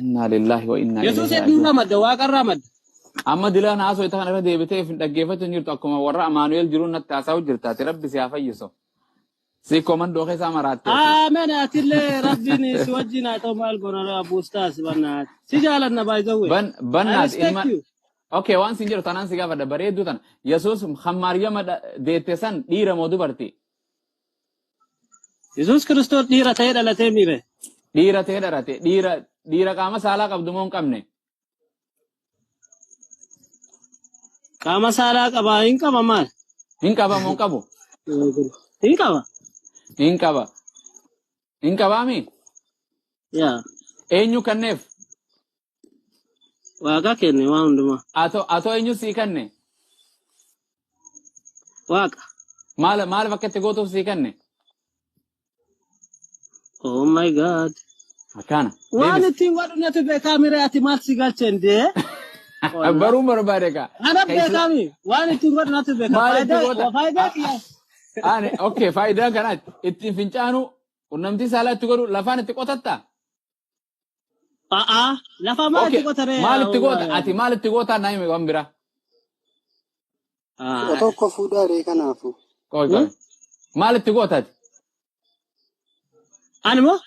Inna lillahi wa inna ilaihi Yesuus raaji'uun. hedduudha madda waaqarraa madda. Amma dilaan haasoo itti kana irra deebitee hin dhaggeeffatu hin jirtu akkuma warra Amaanu'eel jiruun natti haasa'u jirtaati rabbi si haa fayyisu. Si komandoo keessaa maraattee. Amen atillee rabbiin si wajjin haa ta'u maal goona buustaas bannaat. Si jaalanna baay'ee. Bannaat ilma. Okay, waan sin jiru tanaan si gaafadha bareedduu tana. Yesuus Maariyaama deette san dhiira moo dubartii? Yesuus Kiristoos dhiira ta'ee dhalatee miire. Dhiira ta'ee dhalate. Dhiira qaama saalaa qabdu moo hin qabne? Qaama saalaa qaba hin qaba maal? Hin qaba moo hin qabu? Hin qaba. Hin qaba. Hin qabaami? Yaa. Eenyu kanneef? Waaqa kenne waan hundumaa. Atoo eenyu sii kanne? Waaqa. Maal bakka itti gootuuf sii kanne? Oh my God. Akkana. Waan ittiin godhunetu beekamire ati maal si galchende? Baruu barbaade ka. Ana beekami. Waan ittiin godhunetu beekama. Faayidaa kiyyaa. Okay, faayidaa kana ittiin fincaanu qunnamtii saalaa itti godhu lafaan itti qotatta? Lafa maal itti qotare? Maal itti goota? Ati maal itti gootaa naa himi waan bira? Tokko fuudhaalee kanaafu. Qoy. Maal itti gootaati? Ani moo?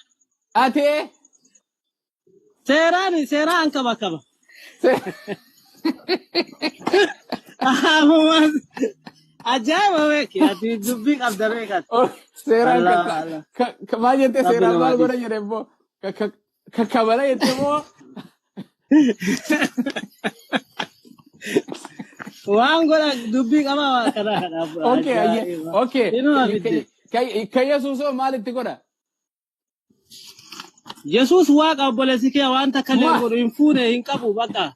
Ati seeraan qaba. Ajaa'iba beeki ati dubbii qabda beekat. Seeraan kan maal jettee seeraan maal godha jedhe immoo kakkabala jettee moo waan godha dubbii qaba kana. Okay. Kan Yesuusoo maal itti godha? Yesuus waaqa obboleessi kee waan takka illee godhu hin fuune hin qabu bakka.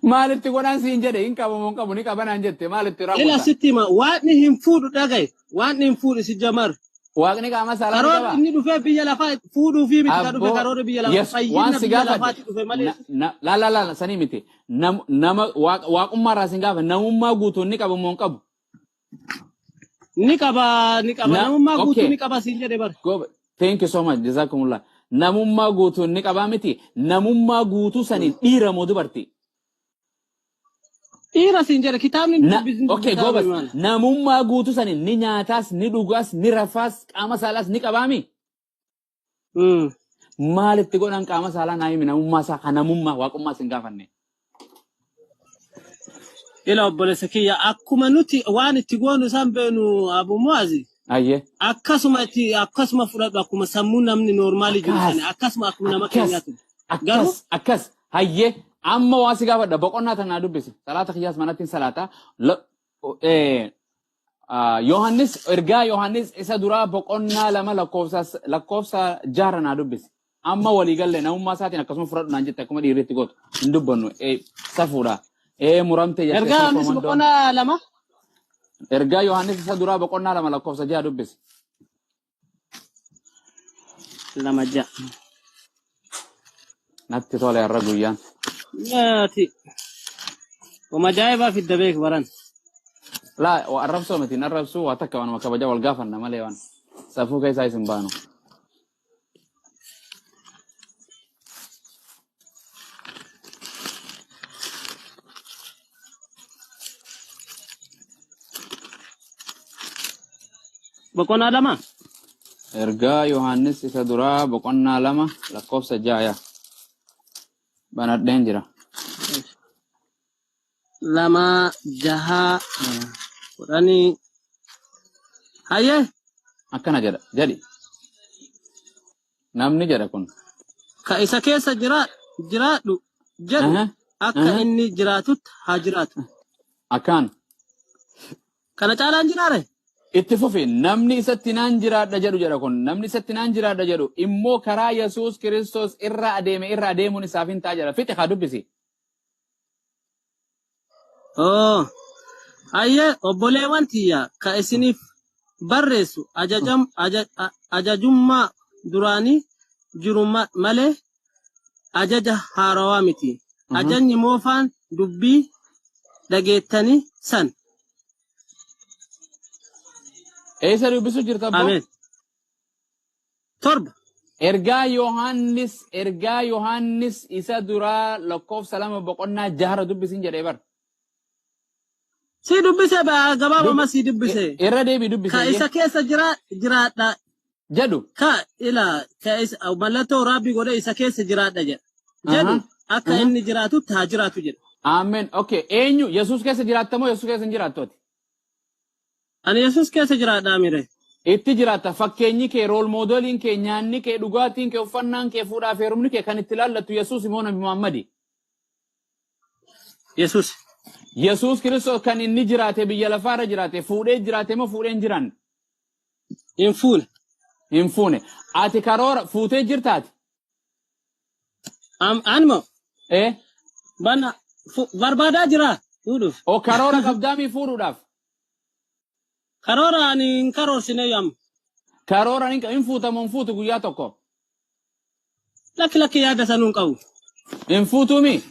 Maal itti godhaan siin jedhe hin qabu moo hin qabu ni qabanaan jette maal itti Ila raawwata? sitti hima waaqni hin fuudhu dhagaye waaqni hin fuudhu si jamar. Waaqni qaama saalaa ni Karoora qaba? inni dhufee biyya lafaa fuudhuu fi miti ka dhufe karoora biyya lafaa Yes, waan fayyina si biyya gaafadhe. lafaatti dhufe malee. La sanii miti. Nama waaqummaa irraa siin gaafa namummaa guutuu ni qabu moo hin qabu? Ni qaba namummaa guutuu ni qaba siin jedhe bar. Thank you so much. Jazakumullah. Namummaa guutuu ni qabaa miti. Namummaa guutuu sanii dhiira moo dubartii? Dhiira siin jedhe kitaabni Okay, gobas. Namummaa guutuu sanii ni nyaataas, ni dhugaas, ni rafaas, qaama saalaas ni qabaami? Maal itti godhan qaama saalaa naa himi namummaa isaa kan namummaa waaqummaa siin gaafanne. Ila obboleessa kiyya akkuma nuti waan itti goonu isaan beenu Abu Muazi. Ayyee. Akkasuma fudhadhu akkuma sammuu namni noormaali jiru sana akkasuma nama keenyaatu. Akkas hayyee amma waan si gaafadha boqonnaa tanaa dubbisi salaata kiyyaas manatti salaata Yohannis ergaa Yohannis isa duraa boqonnaa lama lakkoofsa jaha naa dubbisi amma waliigalle namummaa isaatiin akkasuma fudhadhu naan jette akkuma dhiirriitti gootu hin dubbannu safuudha muramte jettee ergaa Yohannis boqonnaa lama. Ergaa Yohannis isa duraa boqonnaa lama lakkoofsa jaha dubbisi. Lama jaha. Natti tole har'a guyyaan. Naati. Wama jaa'ibaa fidda beek baran. Laa arrabsoo miti arrabsuu waa takka waanuma kabaja wal gaafanna malee waan safuu keessaa isin baanu. Boqonnaa lama. Ergaa Yohannis isa duraa boqonnaa lama lakkoofsa jaha banadheen jira. Lama jaha kudhanii hayyee akkana jedhi namni jedha kun ka isa keessa jiraadhu jedhu akka inni jiraatutti haa jiraatu. Akkaan. Kana caalaan jiraare? Itti fufi namni isatti naan jiraadha jedhu jedha kun namni isatti naan jiraadha jedhu immoo karaa Yesuus Kiristoos irra adeemuun isaaf hin ta'a jedha fixe haa dubbisi. Hayyee obboleewwan tiyya ka isiniif barreessu ajajummaa duraanii jiru malee ajaja haarawaa miti. Ajajni moofaan dubbii dhageettanii san. Eessa dubbisu jirta abbo? Ameen. Torba. Ergaa Yohaannis isa duraa lakkoofsa 2:6 dubbisin jedhee bar. Si dubbise gabaabama si dubbise. Irra deebi dubbise. Ka isa keessa jiraadha. Jedhu. Ka isa mallattoo rabbi godhe isa keessa jiraadha jedha. Jedhu akka inni jiraatu taa jiraatu jedha. Amen. Okay. Eenyu Yesuus keessa jiraattamoo Yesuus keessa hin jiraattooti? Ani Yesuus keessa jiraadha mire. Itti jiraatta fakkeenyi kee rool moodeliin kee nyaanni kee dhugaatiin kee uffannaan kee fuudhaa fi heerumni kee kan itti laallattu Yesuus immoo Nabi Muhammadi. Yesuus. Yesuus Kiristoos kan inni jiraate biyya lafaarra jiraate fuudhee jiraate moo fuudhee hin jiran? Hin fuune. Hin fuune. Ati karoora fuutee jirtaati? Anmo. Bana barbaadaa jira fuudhuuf. O karoora qabdaamii fuudhuudhaaf? Karoora ani hin karoorsine yam. Karoora hin fuutamu hin fuutu guyyaa tokko? Lakki yaada sanuun qabu. Hin fuutuumi?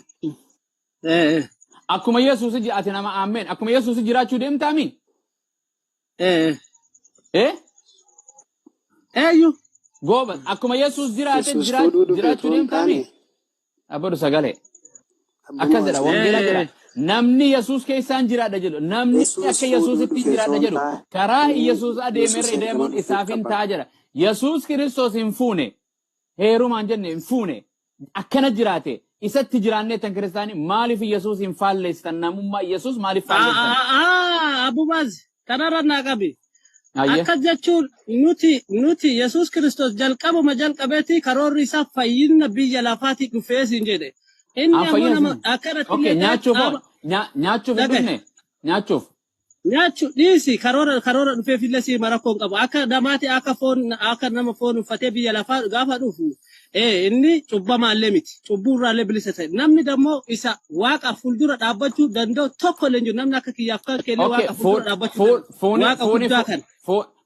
Akkuma Yesuus ati nama ameen. Akkuma Yesuus jiraachuu deemtaami? Eeyyu. Gooba akkuma Yesuus jiraate jiraachuu deemtaami? Abbodu sagalee. Akkas jedha wangeela jedha. Namni Yesuus keessaan jiraadha jedhu. Namni akka Yesuusitti jiraadha jedhu. Karaa Yesuus adeemerra deemuun isaaf hin ta'a jedha. Yesuus Kiristoos hin fuune. Heerumaan jenne hin fuune. Akkana jiraate. Isatti jiraannee tan kiristaanii maaliif Yesuus hin faalleessitan namummaa Yesuus maaliif faalleessitan? Abbumaas kanarra naa qabi. Akka jechuun nuti Yesuus Kiristoos jalqabeeti karoorri isaa fayyina biyya lafaatti dhufee siin jedhe. Inni ammoo nama akkanatti illee nyaachuuf dhufne nyaachuuf. Nyaachuuf dhiisi karoora dhufeef illee si marakkoon qabu. Akka namaati akka nama foon uffatee biyya lafaa gaafa dhufu. Inni cubbamaallee miti. Cubbuurraallee bilisa ta'e. Namni dammoo isa waaqa fuuldura dhaabbachuu danda'u tokko illee jiru. Namni akka kiyyaaf kan kennee waaqa fuuldura dhaabbachuu waaqa guddaa kan.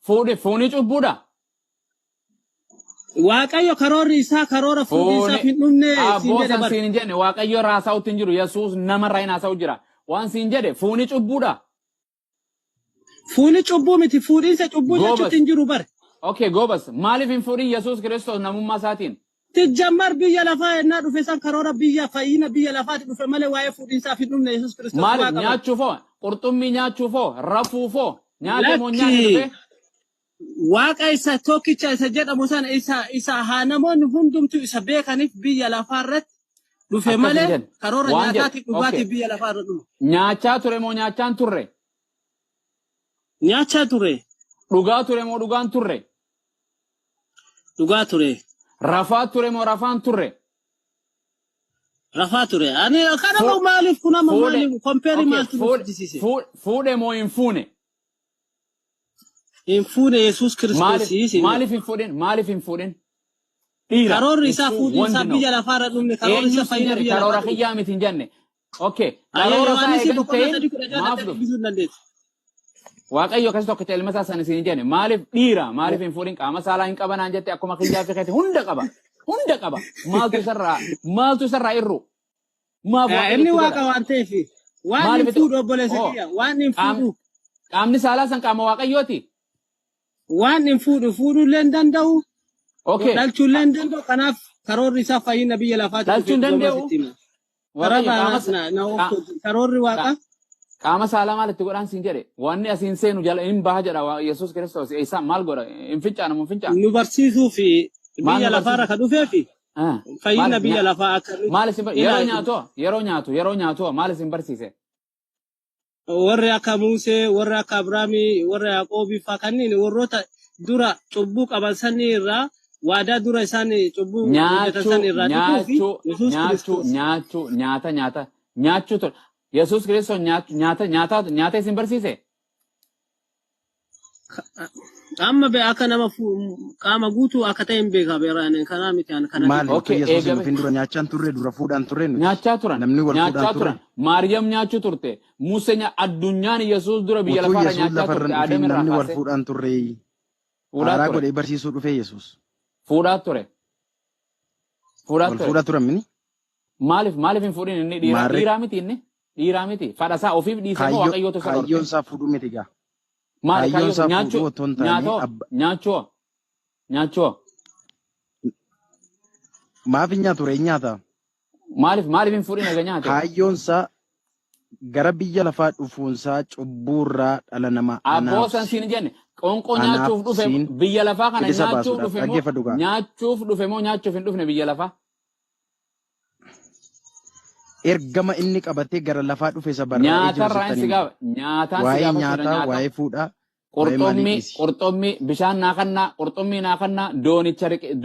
Fuudhi cubbuudha. Waaqayyo karoorri isaa karoora fuudhi isaa hin dhumne siin jedhe bar. Siin jedhe Waaqayyo raasaa'utti hin jiru. Yesuus namarraa hin haasa'u jira. Waan siin jedhe fuudhi cubbuudha. Fuudhi cubbuu miti. Fuudhiinsa cubbuu jechuutti hin jiru bar. Okay, Gobas. Maaliif hin fuudhin Yesuus Kiristoos namummaa isaatiin? Tijjammar biyya lafaa ennaa dhufe san karoora fayyina biyya lafaatti dhufe malee waa'ee fuudhiinsaaf hin dhumne Yesuus Kiristoos. Maaliif nyaachuufoo? Qurxummii nyaachuufoo? Rafuufoo? Nyaate moo nyaate dhufe? Waaqa isa tokkicha isa jedhamu sana isa haa namoonni hundumtu isa beekaniif biyya lafaarratti dhufe malee karoora nyaataatiif dhugaatiif biyya lafaarra dhufe. Nyaachaa ture moo nyaachaan turre? Nyaachaa ture. Dhugaa ture moo dhugaan turre? Dhugaa ture. Rafaa ture moo rafaan turre? Rafaa ture. Ani kana maaliif kuna maaliif kompeeri maaltu jisiise? Fuudhe moo hin fuune? Hin fuune Yesuus Kiristoos. Maaliif hin fuudhin? Maaliif hin fuudhin? Karoorri isaa fuudhinsa biyya lafaarra dhumne karoorri isaa fayyina biyya lafaarra. Karoora kiyyaa miti hin jenne. Okay. Karoora isaa eegan ta'in maaf dhufu? Waaqayyo akkas tokko ilma isaa sana isin jenne maaliif dhiira maaliif hin fuudhin qaama saalaa hin qabanaan jette akkuma kiyyaa fi keeti hunda qaba maaltu isarraa irru inni waaqa waan ta'eef waan hin fuudhu obboleessa kiyya waan hin fuudhu qaamni saalaa san qaama waaqayyooti waan hin fuudhullee hin danda'u dhalchuullee hin danda'u kanaaf karoorri isaa fayyina biyya lafaatti dhalchuu hin danda'u karoorri waaqa Qaama saalaa maalitti godhaan siin jedhe wanni asiin seenu jala hin baha jedha Yesuus Kiristoos isa maal godha hin fincaana mun fincaana. Nu barsiisuu fi biyya lafaarra ka dhufee fi fayyina biyya lafaa akka maal isin yeroo nyaatu maal isin barsiise? Warri akka Musee, warri akka Abrahaamii, warri Yaaqoobii fa'aa kanneen warroota dura cubbuu qaban sanii irraa waadaa dura isaanii cubbuu hojjetan sanii irraa nyaachuu ture. Yesuus Kiristoos nyaata isin barsiise? Amma be akka nama qaama guutuu akka ta'e hin beeka beeraan kanaa miti an kana. Maali Okay, utuu Yesuus eegame. hin dura nyaachaan turre dura fuudhaan turre nuti. Nyaachaa turan. Namni wal Nyaachaa fuudhaan turre. turan. Maariyaam nyaachuu turte. Museen addunyaan Yesuus dura biyya Utuu lafaarra Yesuus nyaachaa lafarra turte. hin dhufin Aadam irraa namni wal kaasee. fuudhaan turre. Fuudhaa Haaraa ture. godhee barsiisuu dhufe Yesuus. Fuudhaa ture. Fuudhaa Wal ture. fuudhaa turan mini. Maaliif hin fuudhin inni dhiiraa Maarree dhiiraa miti inni? Dhiiraa miti. Fadhasaa ofiif dhiisee moo waaqayyootu isa kaayyoon dhorke? isaa fuudhuu miti gaa. Maali Kaayyoon isaa nyaachuu fuudhuu otoo hin taane nyaatoo nyaachoo nyaachoo maaf hin nyaatu ree nyaata. maaliif hin fuudhin egaa nyaate? Kaayyoon isaa gara biyya lafaa dhufuunsaa cubbuurraa dhala namaa Abboo anaaf san siin jenne qoonqoo anaaf nyaachuuf dhufe siin biyya lafaa kana bilisa nyaachuuf baasuudhaaf dhufe moo dhaggeeffadhu gaa. nyaachuuf dhufe moo nyaachuuf hin dhufne biyya lafaa? Ergama inni qabatee gara lafaa dhufe isa barraa'ee jiru Nyaatarraa hin sittanii si miti. gaafa nyaataan si Waa'ee gaafachuudha nyaataa, nyaata. waa'ee fuudhaa, waa'ee maalii dhiisi. Qurxummii bishaan naa kannaa qurxummii naa kannaa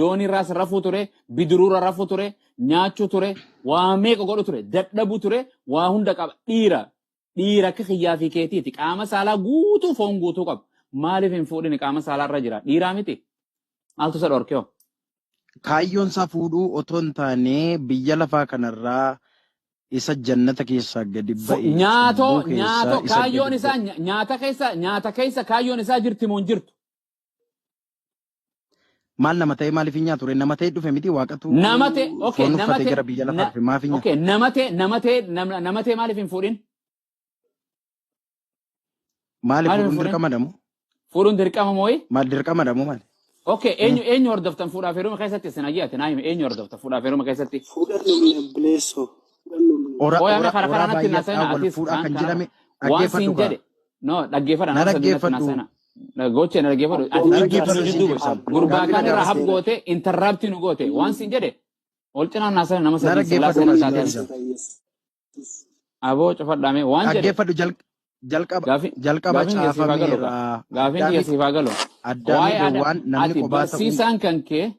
doonirraas rafuu ture bidiruurra rafuu ture nyaachuu ture waa meeqa godhu ture dadhabuu ture waa hunda qaba dhiira akka kiyyaa fi keetiiti qaama saalaa guutuu foon guutuu qaba maaliif hin fuudhini qaama saalaarra jira dhiiraa miti maaltu isa dhorkee Kaayyoon isaa fuudhuu otoo hin taane biyya lafaa kanarraa isa jannata keessaa gadi ba'e nyaatoo cubbuu keessaa isa kaayyoon gadi isaa ba'e. nyaata keessa kaayyoon isaa jirti moo hin jirtu? Maal nama ta'e maaliif hin nyaatu ree? Nama ta'e dhufe miti waaqatu Namate, okay, foon uffatee namate, gara biyya lafaa dhufe maaf hin nyaatu? okay, namate maaliif hin fuudhin? Maaliif Maaliif hin fuudhuun fuudhin? dirqama damu? Fuudhuun dirqama mooyi? Maal dirqama damu maali? Okay, eenyu hordoftan fuudhaaf heeruma keessatti isin ajjeete naa hime eenyu hordoftan fuudhaaf heeruma keessatti? Fudhannu bileessoo. Ooyame kara Oraa natti baay'aadhaan naasena wal atis fuudhaa kan jedhame waan siin dhaggeeffadhu gaa. jedhe no dhaggeeffadha Na nama sadii natti dhaggeeffadhu. naasena gochee na dhaggeeffadhu Na ati dhaggeeffadhu jidduu siin jidduu ibsa. gurbaa Gaaffii kaan na irraa hab gaafadhu. goote interrupti nu goote waan siin jedhe ol cinaan naasena nama Na sadii dhaggeeffadhu sillaasee siin taateen ibsa. aboo cufadhaame waan jedhe Dhaggeeffadhu jalqaba gaafiin kiyya siif haa galu caafameera. gaafiin kiyya siif haa galu Addaamii Hewwaan namni ati kophaa ta'uu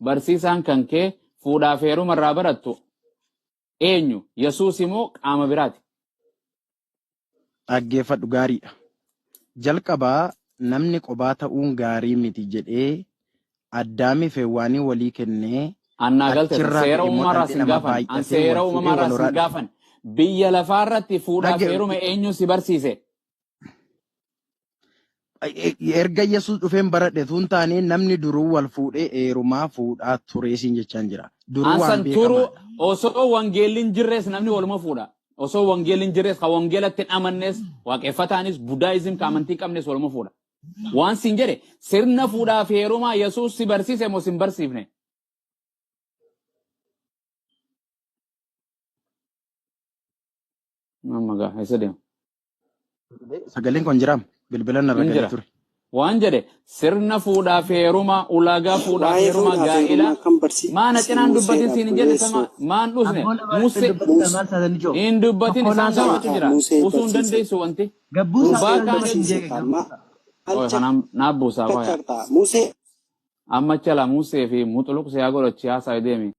barsiisaan kan kee fuudhaaf heeruma irraa barattu eenyu Yesuus immoo qaama biraati. dhaggeeffadhu gaariidha. Jalqabaa namni kophaa ta'uun gaarii miti jedhee Addaamii fi Hewwaanii walii kennee Annaa galte achirraa seera ka'e immoo uumamaa irraa dhalli sin namaa gaafan an baay'atee seera wal uumamaa fuudhee irraa wal sin horaa gaafan biyya lafa irratti fuudhaaf Dhagge- heeruma eenyu si barsiise. erga Yesuus dhufeen baradhe tun taane namni duruu wal fuudhee heerumaa fuudhaa turee siin jechaan jira. Duruu waan Ansan turu beekamaadha. osoo wangeelliin jirrees namni waluma fuudha. Osoo wangeelliin jirrees ka wangeelatti hin amannes waaqeffataanis budaayizim ka amantii qabnes waluma fuudha. Waan sin jedhe sirna fuudhaaf heerumaa Yesuus si barsiise moo sin barsiifne? Amma gaa eessa deema? Sagaleen kun jiraam bilbila narra Hin galee jira. ture. Waan jedhe sirna fuudhaaf heerumaa ulaagaa fuudhaaf Waa'ee heerumaa fuudhaaf gaa'ila heerumaa kan barsiise maana cinaan dubbatin Museedha siin hin jedhe buleessoo. sama maan dhusne Musee maal taatanii jiru? hin dubbatin isaan sabatu jira Musee usuu hin barsiise. dandeessu wanti Gabbuu Musee gurbaa isaa kaan barsiise jechuudha. kalma. oye kanaan naaf buusaa waaya Kaccaqxaa. Musee amma chala Musee fi muxuluq siyaa godhachi haasaa deemi